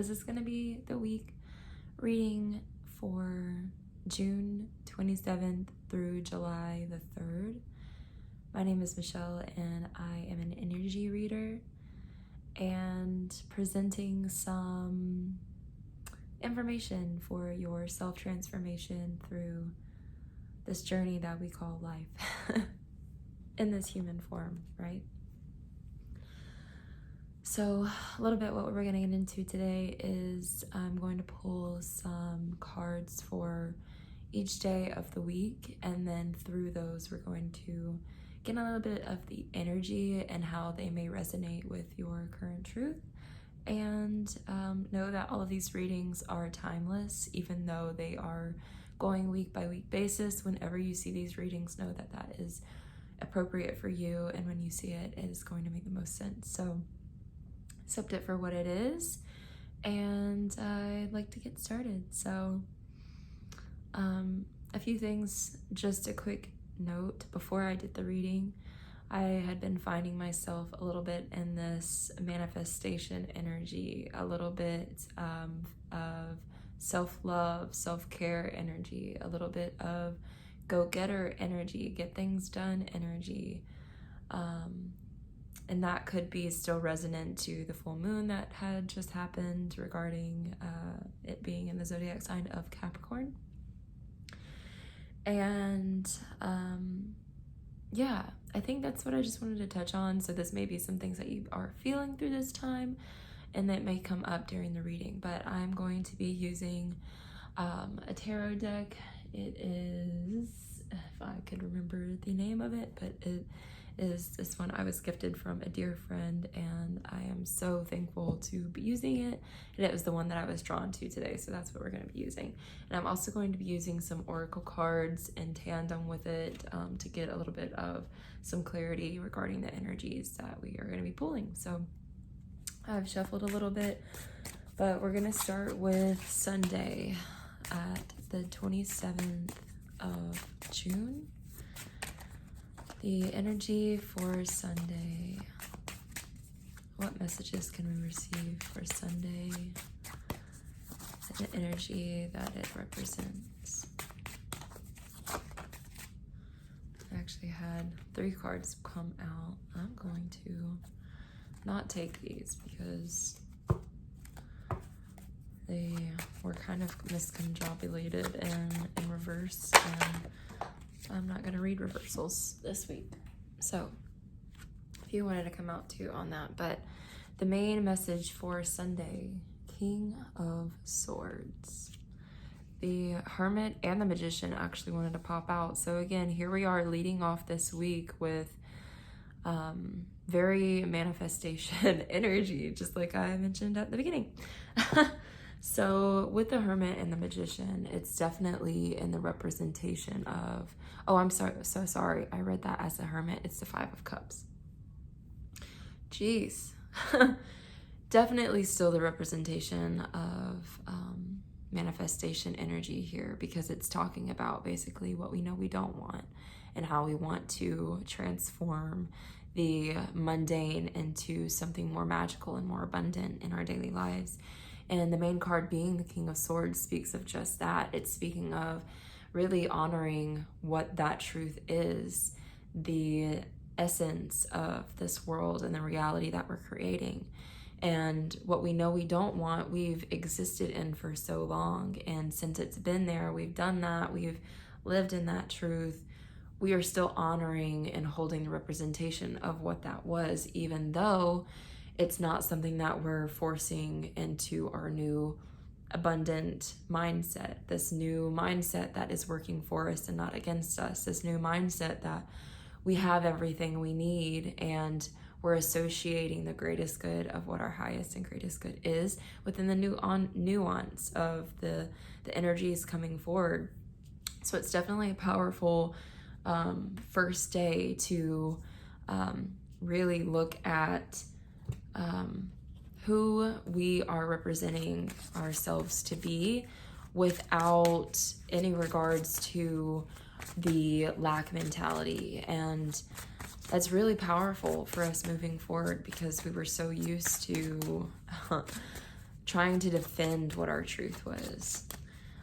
this is going to be the week reading for June 27th through July the 3rd. My name is Michelle, and I am an energy reader and presenting some information for your self-transformation through this journey that we call life in this human form, right? So a little bit what we're going to get into today is I'm going to pull some cards for each day of the week, and then through those we're going to get a little bit of the energy and how they may resonate with your current truth. And know that all of these readings are timeless, even though they are going week by week basis. Whenever you see these readings, know that that is appropriate for you, and when you see it, it is going to make the most sense. So accept it for what it is, and I'd like to get started. So a few things, just a quick note before I did the reading. I had been finding myself a little bit in this manifestation energy, a little bit of self-love, self-care energy, a little bit of go-getter energy, get things done energy. And that could be still resonant to the full moon that had just happened regarding it being in the zodiac sign of Capricorn. And yeah, I think that's what I just wanted to touch on. So this may be some things that you are feeling through this time, and that may come up during the reading. But I'm going to be using a tarot deck. It is, if I could remember the name of it, but it is this one I was gifted from a dear friend, and I am so thankful to be using it. And it was the one that I was drawn to today, so that's what we're going to be using. And I'm also going to be using some oracle cards in tandem with it to get a little bit of some clarity regarding the energies that we are going to be pulling. So I've shuffled a little bit, but we're going to start with Sunday at the 27th of June. The energy for Sunday. What messages can we receive for Sunday? And the energy that it represents. I actually had 3 cards come out. I'm going to not take these because they were kind of misconjobulated and in reverse, and I'm not going to read reversals this week. So if you wanted to come out too on that. But the main message for Sunday, King of Swords. The Hermit and the Magician actually wanted to pop out. So again, here we are leading off this week with very manifestation energy, just like I mentioned at the beginning. So with the Hermit and the Magician, it's definitely in the representation of, oh, I'm so sorry. I read that as the Hermit. It's the 5 of Cups. Jeez. Definitely still the representation of manifestation energy here, because it's talking about basically what we know we don't want and how we want to transform the mundane into something more magical and more abundant in our daily lives. And the main card being the King of Swords speaks of just that. It's speaking of really honoring what that truth is, the essence of this world and the reality that we're creating. And what we know we don't want, we've existed in for so long. And since it's been there, we've done that, we've lived in that truth. We are still honoring and holding the representation of what that was, even though it's not something that we're forcing into our new abundant mindset, this new mindset that is working for us and not against us, this new mindset that we have everything we need, and we're associating the greatest good of what our highest and greatest good is within the nuance of the energies coming forward. So it's definitely a powerful first day to really look at who we are representing ourselves to be without any regards to the lack mentality. And that's really powerful for us moving forward, because we were so used to trying to defend what our truth was.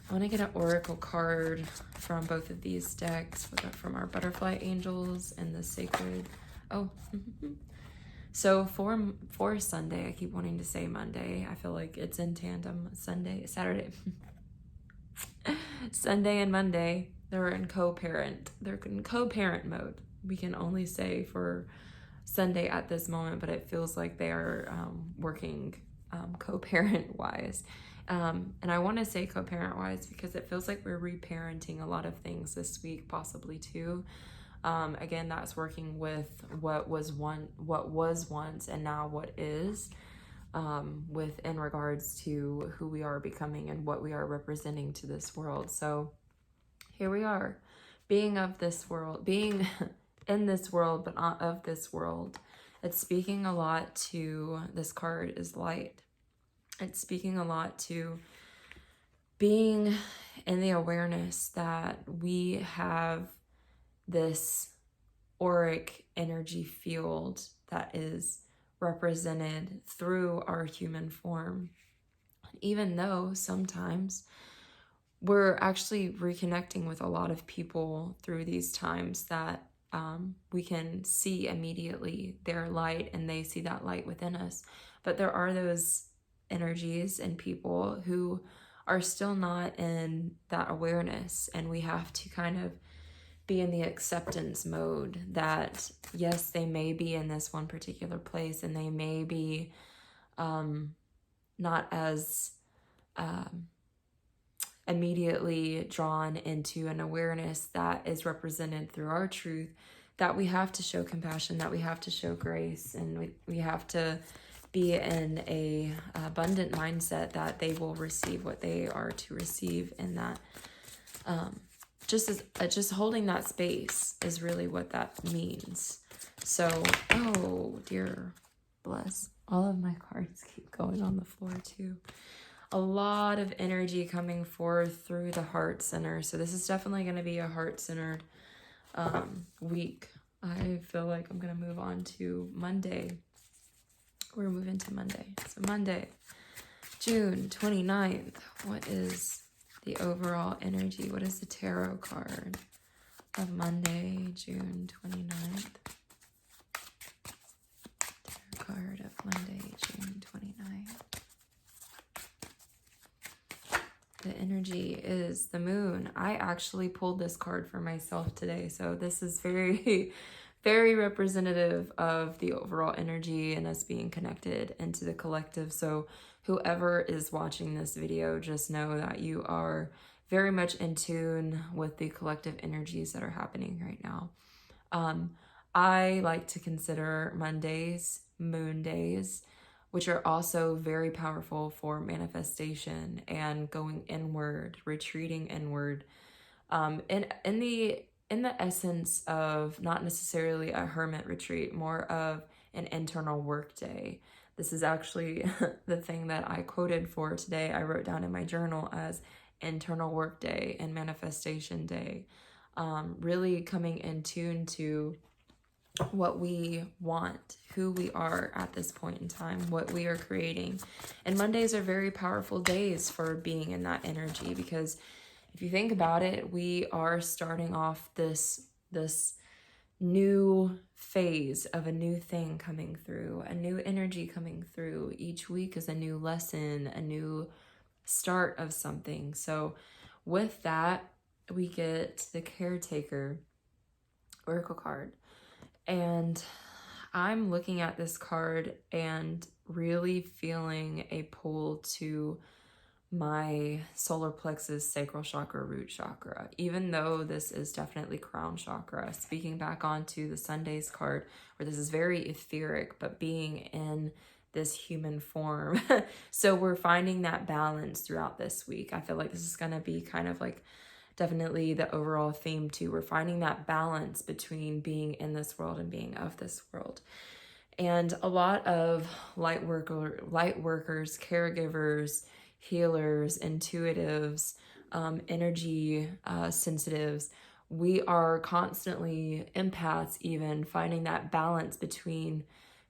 I want to get an oracle card from both of these decks, from our butterfly angels and the sacred. Oh, so for Sunday, I keep wanting to say Monday. I feel like it's in tandem. Saturday, Sunday and Monday, they're in co-parent. They're in co-parent mode. We can only say for Sunday at this moment, but it feels like they are working co-parent wise. And I want to say co-parent wise because it feels like we're reparenting a lot of things this week, possibly too. Again, that's working with what was once and now what is, with in regards to who we are becoming and what we are representing to this world. So here we are, being of this world, being in this world, but not of this world. It's speaking a lot to, this card is light. It's speaking a lot to being in the awareness that we have this auric energy field that is represented through our human form. Even though sometimes we're actually reconnecting with a lot of people through these times that we can see immediately their light and they see that light within us. But there are those energies and people who are still not in that awareness, and we have to kind of be in the acceptance mode that yes, they may be in this one particular place and they may be not as immediately drawn into an awareness that is represented through our truth, that we have to show compassion, that we have to show grace, and we have to be in a abundant mindset that they will receive what they are to receive, and that just holding that space is really what that means. So, oh dear, bless. All of my cards keep going on the floor too. A lot of energy coming forth through the heart center. So this is definitely going to be a heart-centered week. I feel like I'm going to move on to Monday. We're moving to Monday. So Monday, June 29th. What is the overall energy? What is the tarot card of Monday, June 29th? Tarot card of Monday, June 29th. The energy is the moon. I actually pulled this card for myself today, so this is very, very representative of the overall energy and us being connected into the collective. So whoever is watching this video, just know that you are very much in tune with the collective energies that are happening right now. I like to consider Mondays moon days, which are also very powerful for manifestation and going inward, retreating inward, in the essence of not necessarily a hermit retreat, more of an internal work day. This is actually the thing that I quoted for today. I wrote down in my journal as internal work day and manifestation day. Really coming in tune to what we want, who we are at this point in time, what we are creating. And Mondays are very powerful days for being in that energy, because if you think about it, we are starting off this new phase of a new thing coming through, a new energy coming through. Each week is a new lesson, a new start of something. So with that, we get the caretaker oracle card. And I'm looking at this card and really feeling a pull to my solar plexus, sacral chakra, root chakra, even though this is definitely crown chakra. Speaking back onto the Sundays card, where this is very etheric, but being in this human form. So we're finding that balance throughout this week. I feel like this is going to be kind of like definitely the overall theme too. We're finding that balance between being in this world and being of this world. And a lot of light workers, caregivers, healers, intuitives, energy sensitives, we are constantly, empaths even, finding that balance between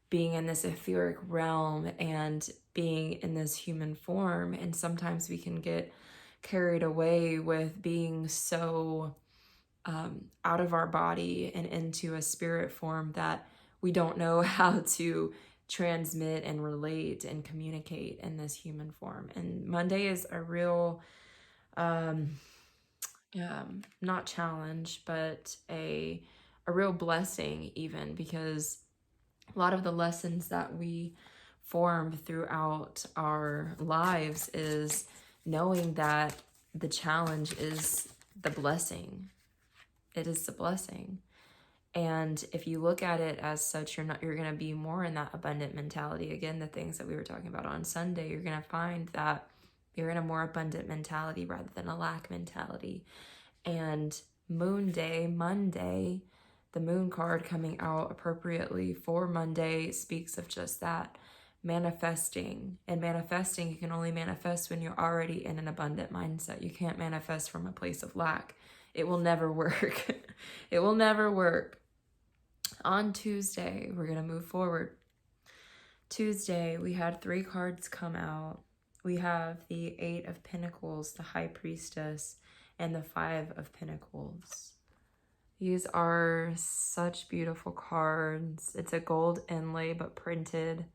being in this etheric realm and being in this human form. And sometimes we can get carried away with being so out of our body and into a spirit form that we don't know how to transmit and relate and communicate in this human form. And Monday is a real, not challenge, but a real blessing, even because a lot of the lessons that we form throughout our lives is knowing that the challenge is the blessing. It is the blessing. And if you look at it as such, you're going to be more in that abundant mentality. Again, the things that we were talking about on Sunday, you're going to find that you're in a more abundant mentality rather than a lack mentality. And Moon Day, Monday, the moon card coming out appropriately for Monday speaks of just that, manifesting. And manifesting, you can only manifest when you're already in an abundant mindset. You can't manifest from a place of lack. It will never work. It will never work. On Tuesday, we're going to move forward. Tuesday, we had 3 cards come out. We have the 8 of Pentacles, the High Priestess, and the 5 of Pentacles. These are such beautiful cards. It's a gold inlay, but printed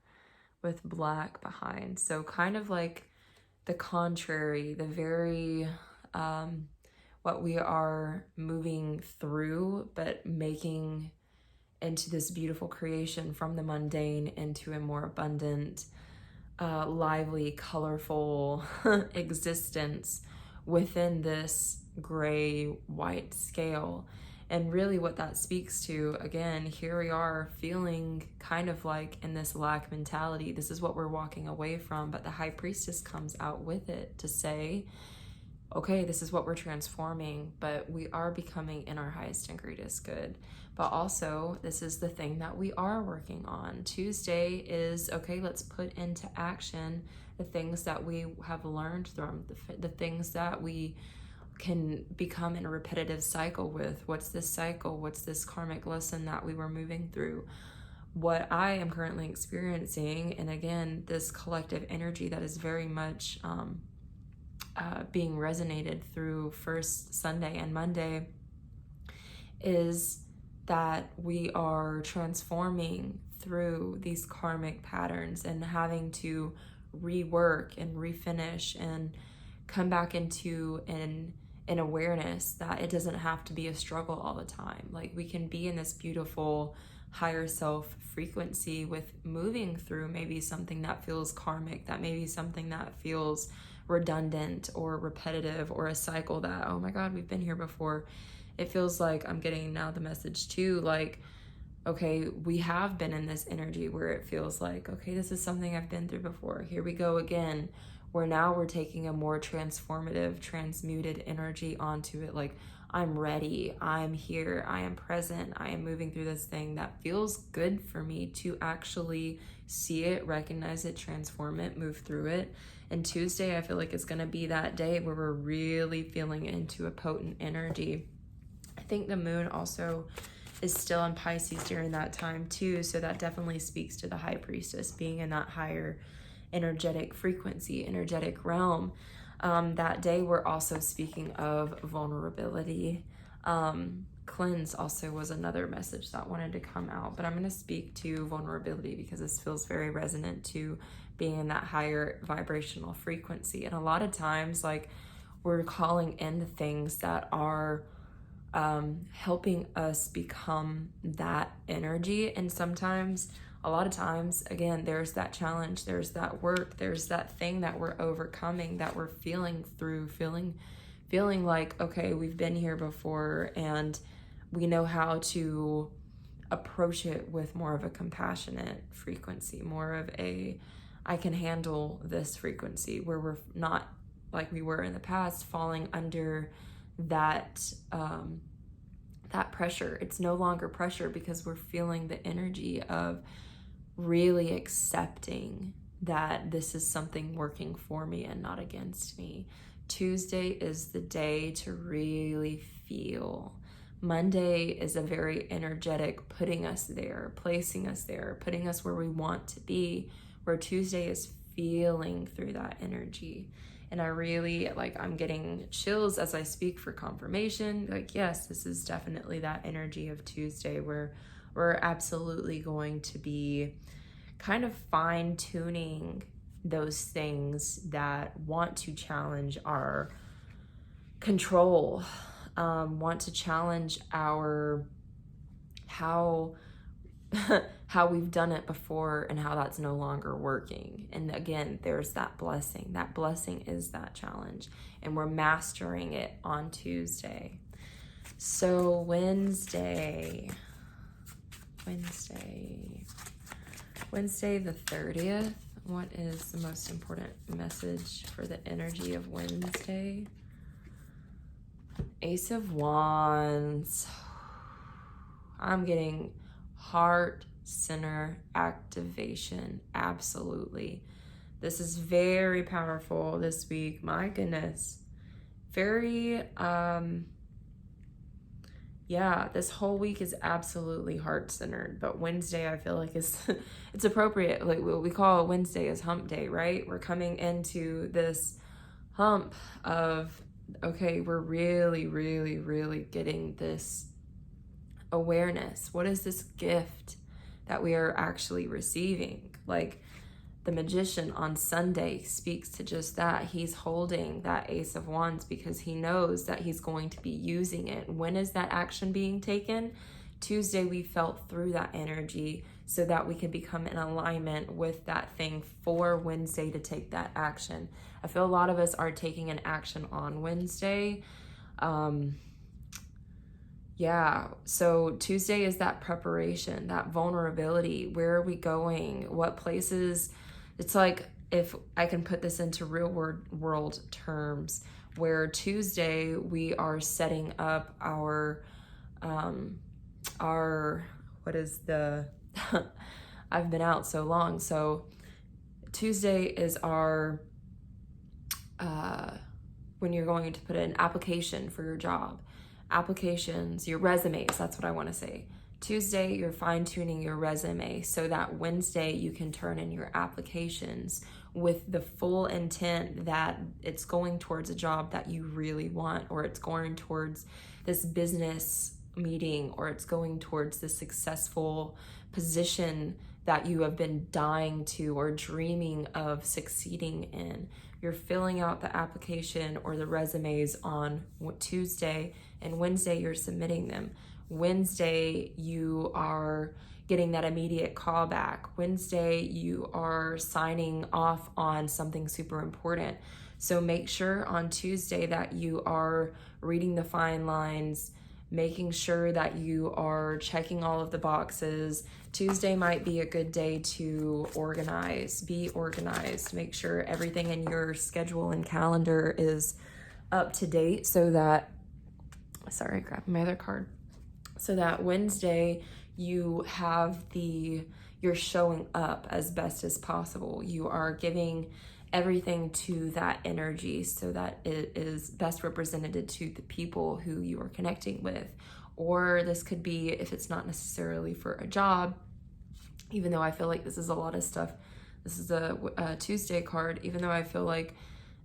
with black behind. So kind of like the contrary, the very, what we are moving through, but making into this beautiful creation from the mundane into a more abundant, lively, colorful existence within this gray-white scale. And really what that speaks to, again, here we are feeling kind of like in this lack mentality. This is what we're walking away from, but the High Priestess comes out with it to say, okay, this is what we're transforming, but we are becoming in our highest and greatest good. But also, this is the thing that we are working on. Tuesday is, okay, let's put into action the things that we have learned from, the things that we can become in a repetitive cycle with. What's this cycle? What's this karmic lesson that we were moving through? What I am currently experiencing, and again, this collective energy that is very much being resonated through first Sunday and Monday, is that we are transforming through these karmic patterns and having to rework and refinish and come back into an awareness that it doesn't have to be a struggle all the time. Like, we can be in this beautiful higher self frequency with moving through maybe something that feels karmic, that maybe something that feels redundant or repetitive, or a cycle that, oh my God, we've been here before. It feels like I'm getting now the message too, like, okay, we have been in this energy where it feels like, okay, this is something I've been through before. Here we go again, where now we're taking a more transformative, transmuted energy onto it. Like, I'm ready, I'm here, I am present, I am moving through this thing that feels good for me to actually see it, recognize it, transform it, move through it. And Tuesday, I feel like it's gonna be that day where we're really feeling into a potent energy. I think the moon also is still in Pisces during that time too, so that definitely speaks to the High Priestess being in that higher energetic frequency, energetic realm. That day we're also speaking of vulnerability. Cleanse also was another message that wanted to come out, but I'm going to speak to vulnerability because this feels very resonant to being in that higher vibrational frequency. And a lot of times, like, we're calling in the things that are helping us become that energy. And sometimes, a lot of times, again, there's that challenge, there's that work, there's that thing that we're overcoming, that we're feeling through, feeling like, okay, we've been here before and we know how to approach it with more of a compassionate frequency, more of a, I can handle this frequency, where we're not like we were in the past, falling under that that pressure. It's no longer pressure because we're feeling the energy of really accepting that this is something working for me and not against me. Tuesday is the day to really feel. Monday is a very energetic, putting us there, placing us there, putting us where we want to be, where Tuesday is feeling through that energy. And I really, like, I'm getting chills as I speak for confirmation. Like, yes, this is definitely that energy of Tuesday where we're absolutely going to be kind of fine-tuning those things that want to challenge our control, want to challenge our how we've done it before and how that's no longer working. And again, there's that blessing. That blessing is that challenge, and we're mastering it on Tuesday. So Wednesday the 30th. What is the most important message for the energy of Wednesday? Ace of Wands. I'm getting heart center activation. Absolutely. This is very powerful this week. My goodness. Very, yeah, this whole week is absolutely heart-centered, but Wednesday I feel like is it's appropriate. Like what we call Wednesday is hump day, right? We're coming into this hump of, okay, we're really, really, really getting this awareness. What is this gift that we are actually receiving? Like the magician on Sunday speaks to just that. He's holding that Ace of Wands because he knows that he's going to be using it. When is that action being taken? Tuesday, we felt through that energy so that we can become in alignment with that thing for Wednesday to take that action. I feel a lot of us are taking an action on Wednesday. Yeah, so Tuesday is that preparation, that vulnerability. Where are we going? What places? It's like, if I can put this into real world terms, where Tuesday we are setting up our what is the, I've been out so long. So Tuesday is our, when you're going to put an application for your job, applications, your resumes, that's what I want to say. Tuesday, you're fine-tuning your resume so that Wednesday you can turn in your applications with the full intent that it's going towards a job that you really want, or it's going towards this business meeting, or it's going towards the successful position that you have been dying to or dreaming of succeeding in. You're filling out the application or the resumes on Tuesday, and Wednesday you're submitting them. Wednesday you are getting that immediate call back. Wednesday you are signing off on something super important. So make sure on Tuesday that you are reading the fine lines, making sure that you are checking all of the boxes. Tuesday might be a good day to organize, be organized, make sure everything in your schedule and calendar is up to date so that, sorry, grabbing my other card, so that Wednesday you have you're showing up as best as possible. You are giving everything to that energy so that it is best represented to the people who you are connecting with. Or this could be, if it's not necessarily for a job, even though I feel like this is a lot of stuff, this is a Tuesday card, even though I feel like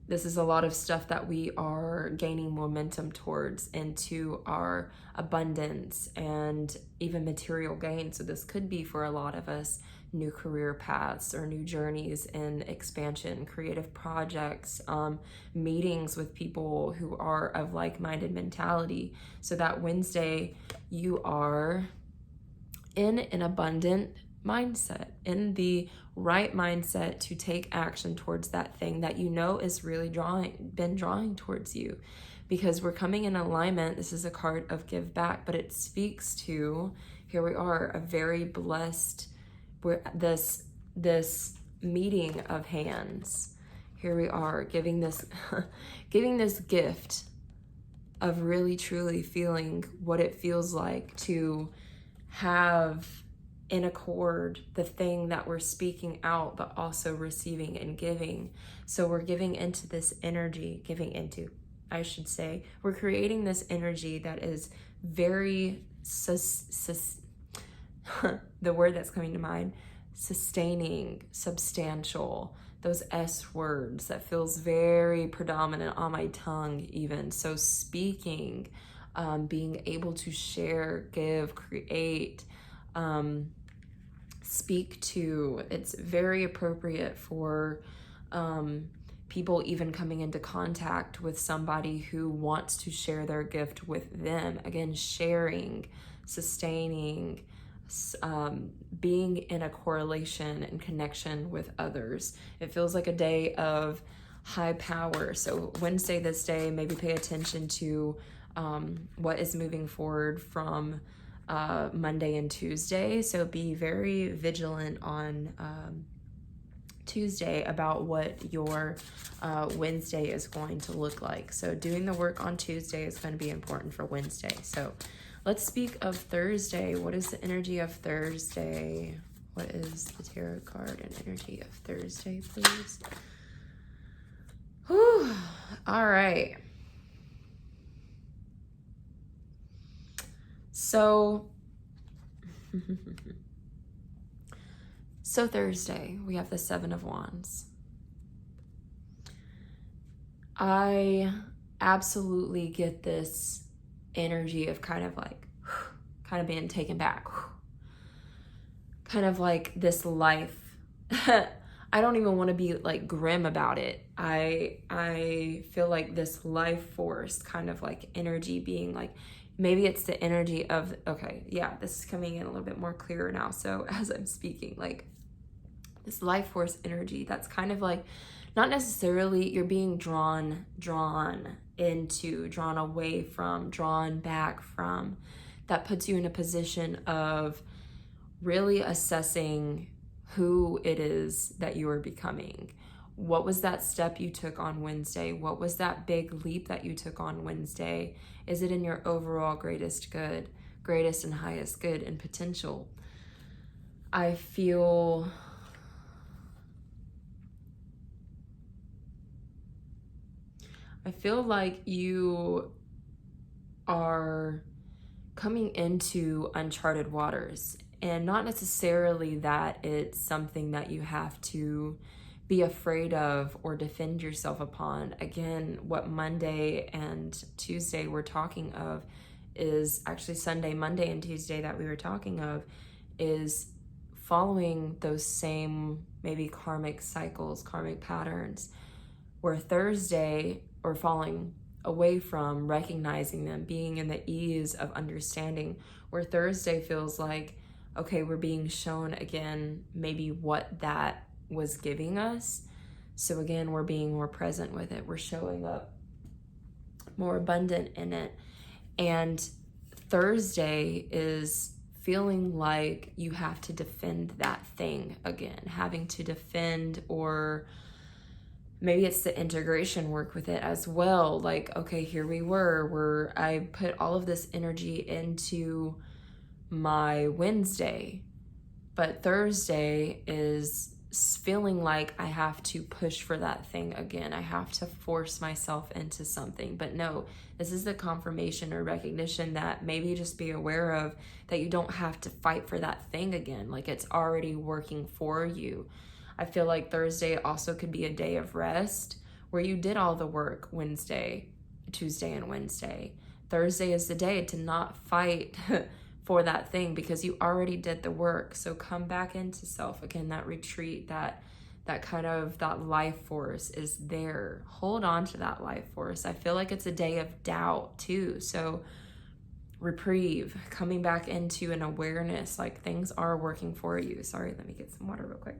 this is a lot of stuff that we are gaining momentum towards into our abundance and even material gain. So this could be for a lot of us new career paths or new journeys in expansion, creative projects, meetings with people who are of like-minded mentality. So that Wednesday you are in an abundant mindset, in the right mindset to take action towards that thing that you know is really been drawing towards you, because we're coming in alignment. This is a card of give back, but it speaks to, here we are, a very blessed, this meeting of hands. Here we are giving this giving this gift of really truly feeling what it feels like to have in accord the thing that we're speaking out, but also receiving and giving. So we're giving into this energy, we're creating this energy that is very, the word that's coming to mind, sustaining, substantial, those S words that feels very predominant on my tongue even. So speaking, being able to share, give, create, speak to, it's very appropriate for people even coming into contact with somebody who wants to share their gift with them. Again, sharing, sustaining, being in a correlation and connection with others. It feels like a day of high power. So Wednesday, this day, maybe pay attention to what is moving forward from Monday and Tuesday. So be very vigilant on Tuesday about what your Wednesday is going to look like. So doing the work on Tuesday is going to be important for Wednesday. So let's speak of Thursday. What is the energy of Thursday? What is the tarot card and energy of Thursday, please? Whew. All right. So Thursday, we have the Seven of Wands. I absolutely get this energy of kind of being taken back. Kind of like this life. I don't even want to be like grim about it. I feel like this life force kind of like energy being like, maybe it's the energy of, okay, yeah, this is coming in a little bit more clearer now. So as I'm speaking, like this life force energy, that's kind of like, not necessarily you're being drawn into, drawn away from, drawn back from. That puts you in a position of really assessing who it is that you are becoming. What was that step you took on Wednesday? What was that big leap that you took on Wednesday? Is it in your overall greatest good, greatest and highest good and potential? I feel like you are coming into uncharted waters, and not necessarily that it's something that you have to be afraid of or defend yourself upon. Again, what Monday and Tuesday we're talking of is actually Sunday, Monday, and Tuesday that we were talking of is following those same maybe karmic cycles, karmic patterns, where Thursday, or falling away from recognizing them, being in the ease of understanding, where Thursday feels like, okay, we're being shown again maybe what that was giving us. So again, we're being more present with it. We're showing up more abundant in it. And Thursday is feeling like you have to defend that thing again, having to defend, or maybe it's the integration work with it as well. Like, okay, here we were, I put all of this energy into my Wednesday, but Thursday is feeling like I have to push for that thing again. I have to force myself into something. But no, this is the confirmation or recognition that maybe just be aware of, that you don't have to fight for that thing again. Like, it's already working for you. I feel like Thursday also could be a day of rest where you did all the work Wednesday, Tuesday, and Wednesday. Thursday is the day to not fight for that thing because you already did the work. So come back into self. Again, that retreat, that kind of, that life force is there. Hold on to that life force. I feel like it's a day of doubt too. So reprieve, coming back into an awareness, like things are working for you. Sorry, let me get some water real quick.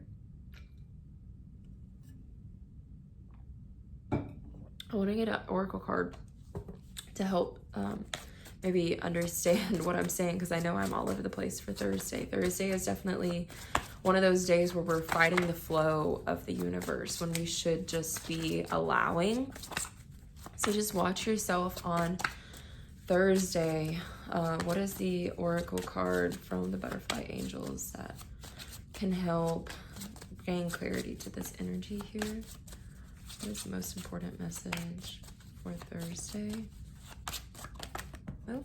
I want to get an oracle card to help maybe understand what I'm saying, because I know I'm all over the place for Thursday. Thursday is definitely one of those days where we're fighting the flow of the universe when we should just be allowing. So just watch yourself on Thursday. What is the oracle card from the butterfly angels that can help gain clarity to this energy here? What is the most important message for Thursday? Oh,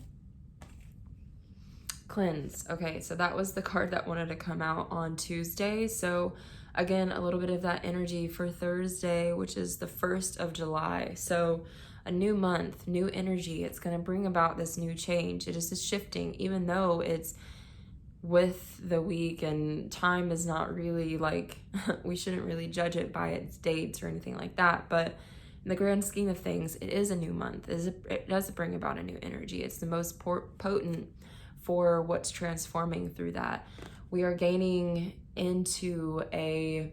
Cleanse. Okay, so that was the card that wanted to come out on Tuesday. So again, a little bit of that energy for Thursday, which is the 1st of July. So a new month, new energy. It's going to bring about this new change. It is just shifting, even though it's with the week and time is not really like, we shouldn't really judge it by its dates or anything like that. But in the grand scheme of things, it is a new month. It does bring about a new energy. It's the most potent for what's transforming through that. We are gaining into a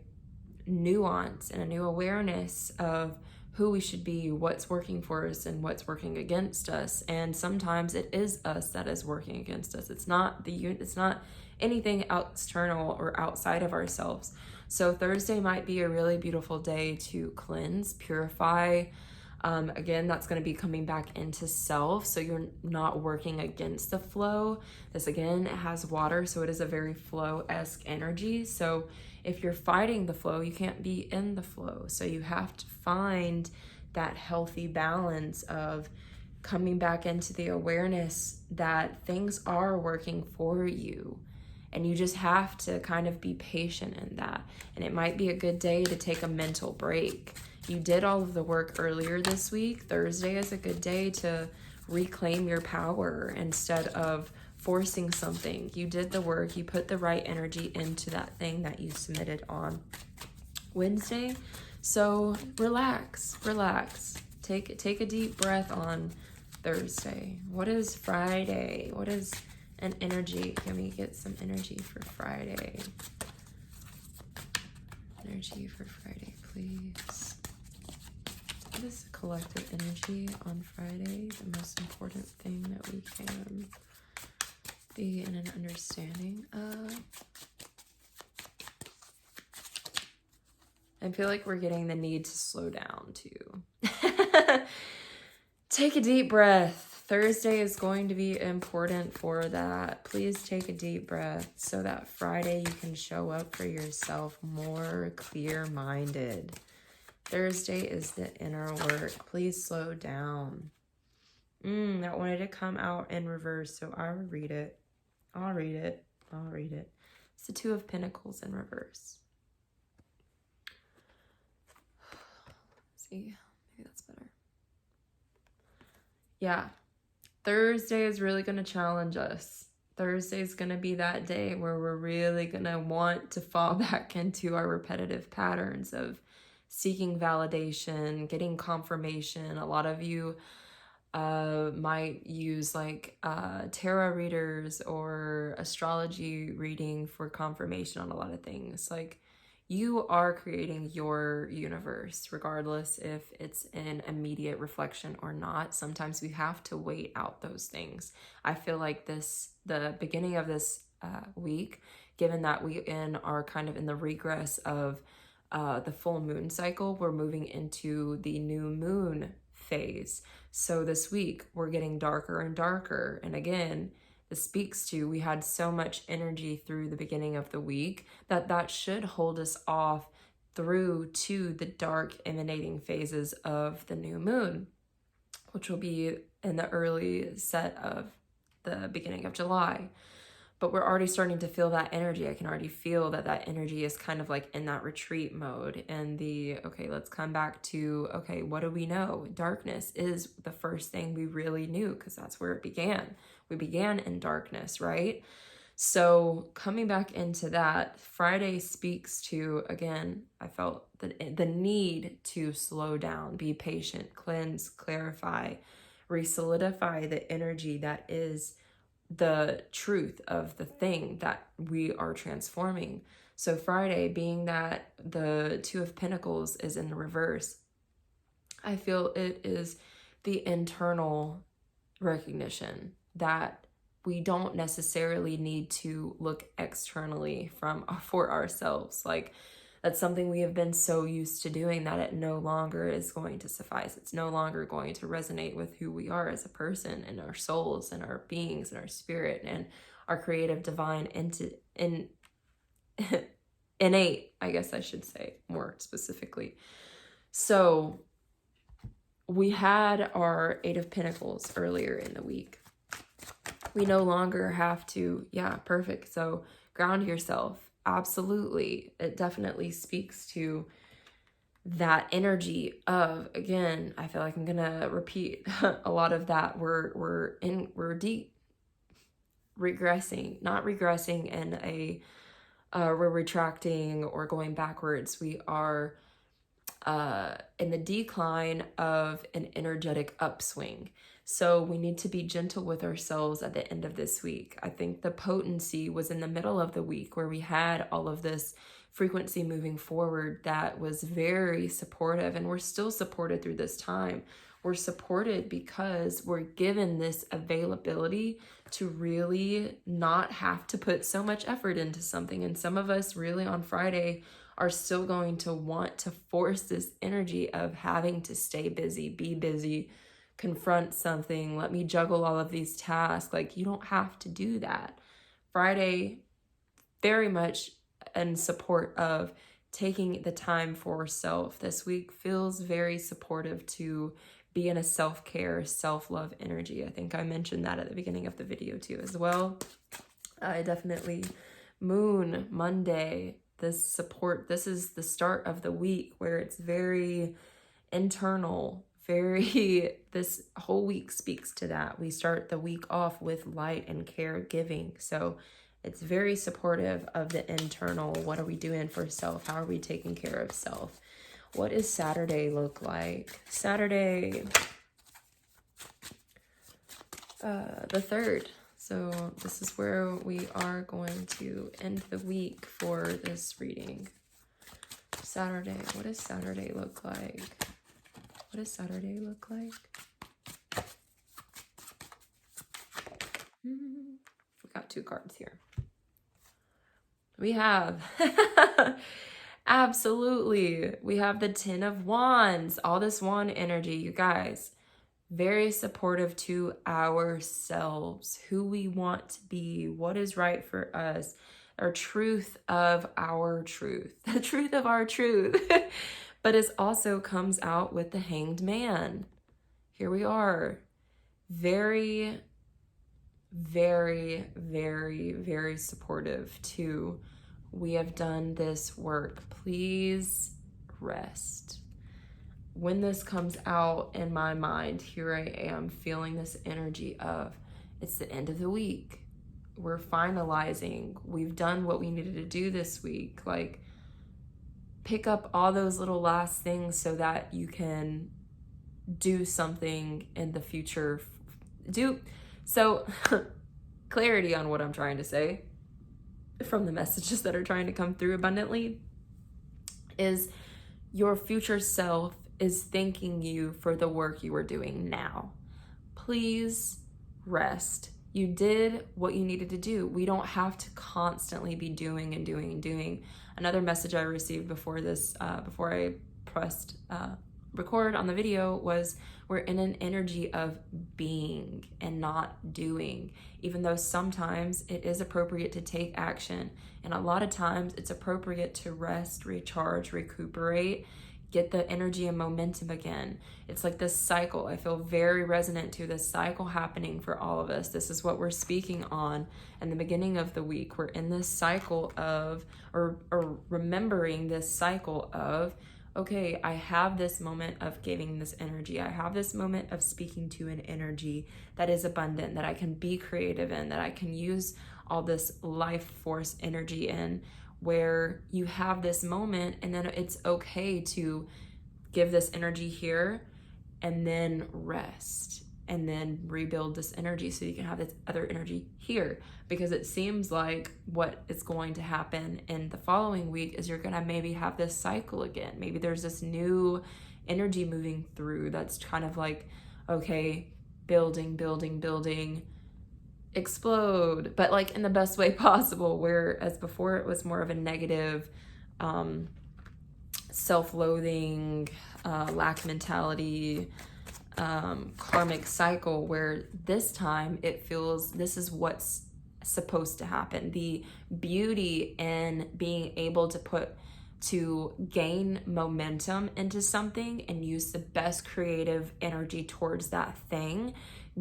nuance and a new awareness of who we should be, what's working for us and what's working against us. And sometimes it is us that is working against us. It's not anything external or outside of ourselves. So Thursday might be a really beautiful day to cleanse, purify. Again, that's going to be coming back into self. So you're not working against the flow. This again, it has water, so it is a very flow-esque energy. So if you're fighting the flow, you can't be in the flow. So you have to find that healthy balance of coming back into the awareness that things are working for you. And you just have to kind of be patient in that. And it might be a good day to take a mental break. You did all of the work earlier this week. Thursday is a good day to reclaim your power instead of forcing something. You did the work. You put the right energy into that thing that you submitted on Wednesday. So relax. Take a deep breath on Thursday. What is Friday? What is an energy? Can we get some energy for Friday? Energy for Friday, please. What is collective energy on Friday? The most important thing that we can be in an understanding of. I feel like we're getting the need to slow down too. Take a deep breath. Thursday is going to be important for that. Please take a deep breath so that Friday you can show up for yourself more clear-minded. Thursday is the inner work. Please slow down. That wanted to come out in reverse, so I'll read it. I'll read it. It's the Two of Pentacles in reverse. Let's see, maybe that's better. Yeah. Thursday is really going to challenge us. Thursday is going to be that day where we're really going to want to fall back into our repetitive patterns of seeking validation, getting confirmation. A lot of you might use like tarot readers or astrology reading for confirmation on a lot of things. Like, you are creating your universe, regardless if it's an immediate reflection or not. Sometimes we have to wait out those things. I feel like the beginning of this week, given that we are kind of in the regress of the full moon cycle, we're moving into the new moon phase. So this week we're getting darker and darker. And again, this speaks to, we had so much energy through the beginning of the week that should hold us off through to the dark emanating phases of the new moon, which will be in the early set of the beginning of July. But we're already starting to feel that energy. I can already feel that energy is kind of like in that retreat mode. And okay, let's come back to, okay, what do we know? Darkness is the first thing we really knew, because that's where it began. We began in darkness, right? So coming back into that, Friday speaks to, again, I felt the need to slow down, be patient, cleanse, clarify, re-solidify the energy that is the truth of the thing that we are transforming. So Friday, being that the Two of Pentacles is in the reverse, I feel it is the internal recognition that we don't necessarily need to look externally for ourselves. Like, that's something we have been so used to doing that it no longer is going to suffice. It's no longer going to resonate with who we are as a person and our souls and our beings and our spirit and our creative divine innate, I guess I should say more specifically. So we had our Eight of Pentacles earlier in the week. We no longer have to, yeah, perfect. So ground yourself. Absolutely. It definitely speaks to that energy of, again, I feel like I'm gonna repeat a lot of that. We're deep regressing, not regressing in a we're retracting or going backwards. We are in the decline of an energetic upswing. So we need to be gentle with ourselves at the end of this week. I think the potency was in the middle of the week where we had all of this frequency moving forward that was very supportive, and we're still supported through this time. We're supported because we're given this availability to really not have to put so much effort into something. And some of us really on Friday are still going to want to force this energy of having to stay busy, be busy, confront something, let me juggle all of these tasks. Like, you don't have to do that. Friday, very much in support of taking the time for self this week, feels very supportive to be in a self-care, self-love energy. I think I mentioned that at the beginning of the video too as well. I definitely, Moon, Monday, this support, this is the start of the week where it's very internal, very, this whole week speaks to that. We start the week off with light and caregiving. So it's very supportive of the internal. What are we doing for self? How are we taking care of self? What does Saturday look like? Saturday, the 3rd. So this is where we are going to end the week for this reading. Saturday, what does Saturday look like? What does Saturday look like? We got 2 cards here. We have, absolutely, we have the 10 of Wands, all this wand energy, you guys. Very supportive to ourselves, who we want to be, what is right for us, our truth of our truth, the truth of our truth. But it also comes out with the Hanged Man. Here we are. Very, very, very, very supportive to, we have done this work. Please rest. When this comes out in my mind, here I am feeling this energy of, it's the end of the week. We're finalizing. We've done what we needed to do this week. Like, pick up all those little last things so that you can do something in the future. So clarity on what I'm trying to say from the messages that are trying to come through abundantly is your future self is thanking you for the work you are doing now. Please rest. You did what you needed to do. We don't have to constantly be doing and doing and doing. Another message I received before this, before I pressed record on the video, was we're in an energy of being and not doing, even though sometimes it is appropriate to take action. And a lot of times it's appropriate to rest, recharge, recuperate, get the energy and momentum again. It's like this cycle. I feel very resonant to this cycle happening for all of us. This is what we're speaking on in the beginning of the week. We're in this cycle of, or remembering this cycle of, okay, I have this moment of giving this energy. I have this moment of speaking to an energy that is abundant, that I can be creative in, that I can use all this life force energy in, where you have this moment and then it's okay to give this energy here and then rest and then rebuild this energy so you can have this other energy here. Because it seems like what is going to happen in the following week is you're gonna maybe have this cycle again. Maybe there's this new energy moving through that's kind of like, okay, building, building, building, explode, but like in the best way possible, whereas before it was more of a negative, self-loathing, lack mentality, karmic cycle, where this time it feels this is what's supposed to happen. The beauty in being able to gain momentum into something and use the best creative energy towards that thing,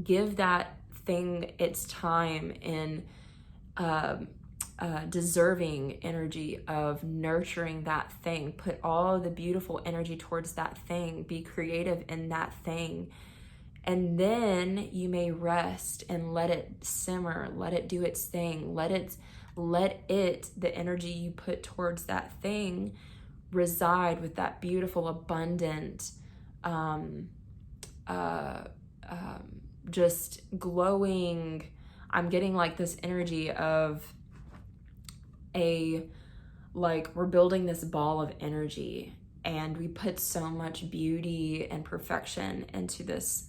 give that thing its time in deserving energy of nurturing that thing. Put all the beautiful energy towards that thing. Be creative in that thing. And then you may rest and let it simmer, let it do its thing, let it, the energy you put towards that thing, reside with that beautiful, abundant, just glowing. I'm getting like this energy of we're building this ball of energy, and we put so much beauty and perfection into this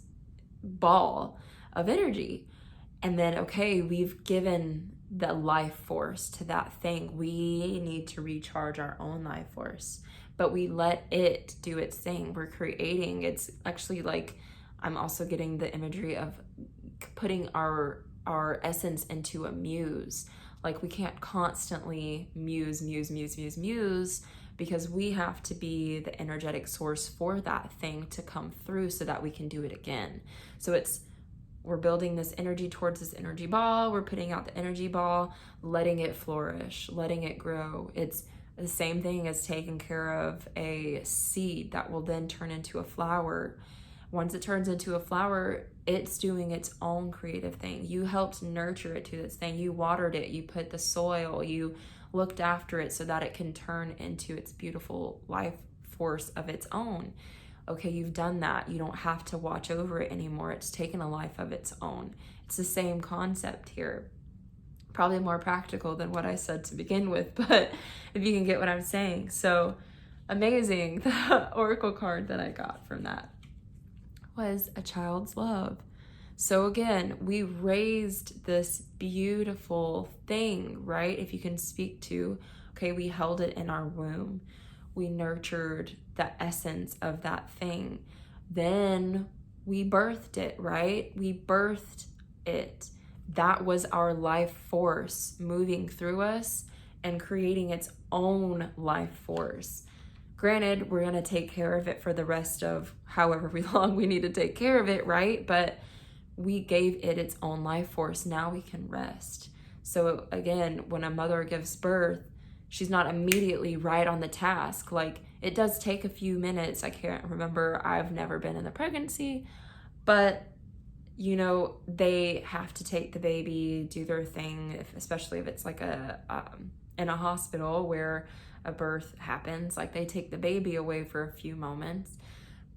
ball of energy. And then, okay, we've given the life force to that thing. We need to recharge our own life force, but we let it do its thing. We're creating. It's actually like, I'm also getting the imagery of putting our essence into a muse. Like, we can't constantly muse, because we have to be the energetic source for that thing to come through so that we can do it again. So we're building this energy towards this energy ball. We're putting out the energy ball, letting it flourish, letting it grow. It's the same thing as taking care of a seed that will then turn into a flower. Once it turns into a flower, it's doing its own creative thing. You helped nurture it to this thing. You watered it. You put the soil. You looked after it so that it can turn into its beautiful life force of its own. Okay, you've done that. You don't have to watch over it anymore. It's taken a life of its own. It's the same concept here. Probably more practical than what I said to begin with, but if you can get what I'm saying. So amazing. The oracle card that I got from that was a child's love. So again, we raised this beautiful thing, right? If you can speak to, okay, we held it in our womb. We nurtured the essence of that thing. Then we birthed it, right? We birthed it. That was our life force moving through us and creating its own life force. Granted, we're going to take care of it for the rest of however long we need to take care of it, right? But we gave it its own life force. Now we can rest. So again, when a mother gives birth, she's not immediately right on the task. Like, it does take a few minutes. I can't remember. I've never been in the pregnancy, but you know, they have to take the baby, do their thing, especially if it's like in a hospital where a birth happens. Like, they take the baby away for a few moments,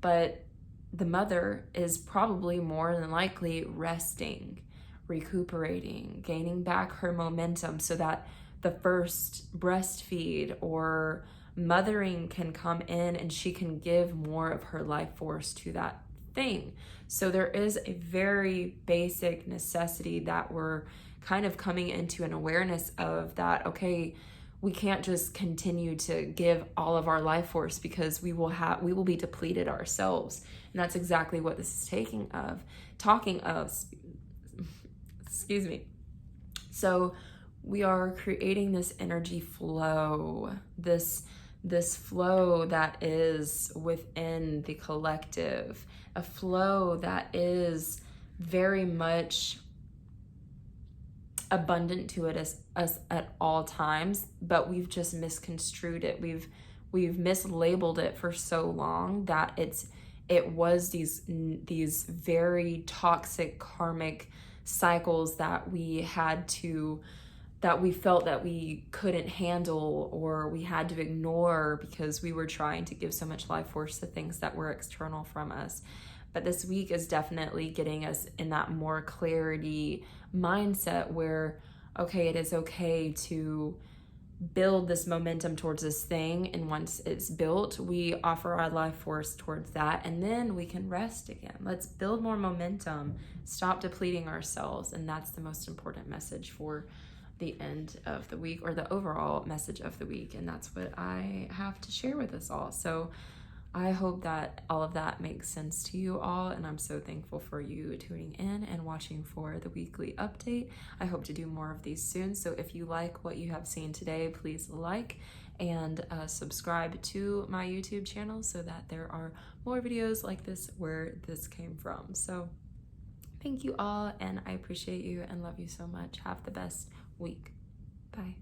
but the mother is probably more than likely resting, recuperating, gaining back her momentum so that the first breastfeed or mothering can come in and she can give more of her life force to that thing. So there is a very basic necessity that we're kind of coming into an awareness of, that, okay, we can't just continue to give all of our life force because we will be depleted ourselves. And that's exactly what this is talking of, excuse me. So we are creating this energy flow, this flow that is within the collective, a flow that is very much abundant to us at all times, but we've just misconstrued it. We've mislabeled it for so long that it was these very toxic karmic cycles that we felt that we couldn't handle, or we had to ignore because we were trying to give so much life force to things that were external from us. But this week is definitely getting us in that more clarity mindset where, okay, it is okay to build this momentum towards this thing, and once it's built, we offer our life force towards that, and then we can rest again. Let's build more momentum, stop depleting ourselves. And that's the most important message for the end of the week, or the overall message of the week. And that's what I have to share with us all. So I hope that all of that makes sense to you all, and I'm so thankful for you tuning in and watching for the weekly update. I hope to do more of these soon, so if you like what you have seen today, please like and subscribe to my YouTube channel so that there are more videos like this where this came from. So Thank you all, and I appreciate you and love you so much. Have the best week. Bye.